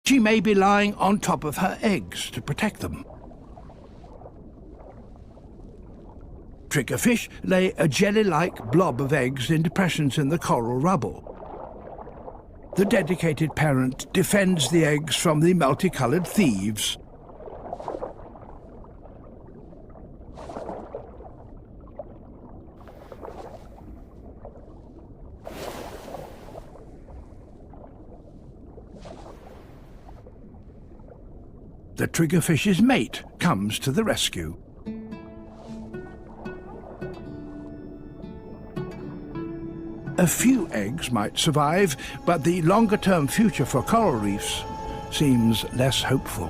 She may be lying on top of her eggs to protect them. Triggerfish lay a jelly-like blob of eggs in depressions in the coral rubble. The dedicated parent defends the eggs from the multicolored thieves. The triggerfish's mate comes to the rescue. A few eggs might survive, but the longer-term future for coral reefs seems less hopeful.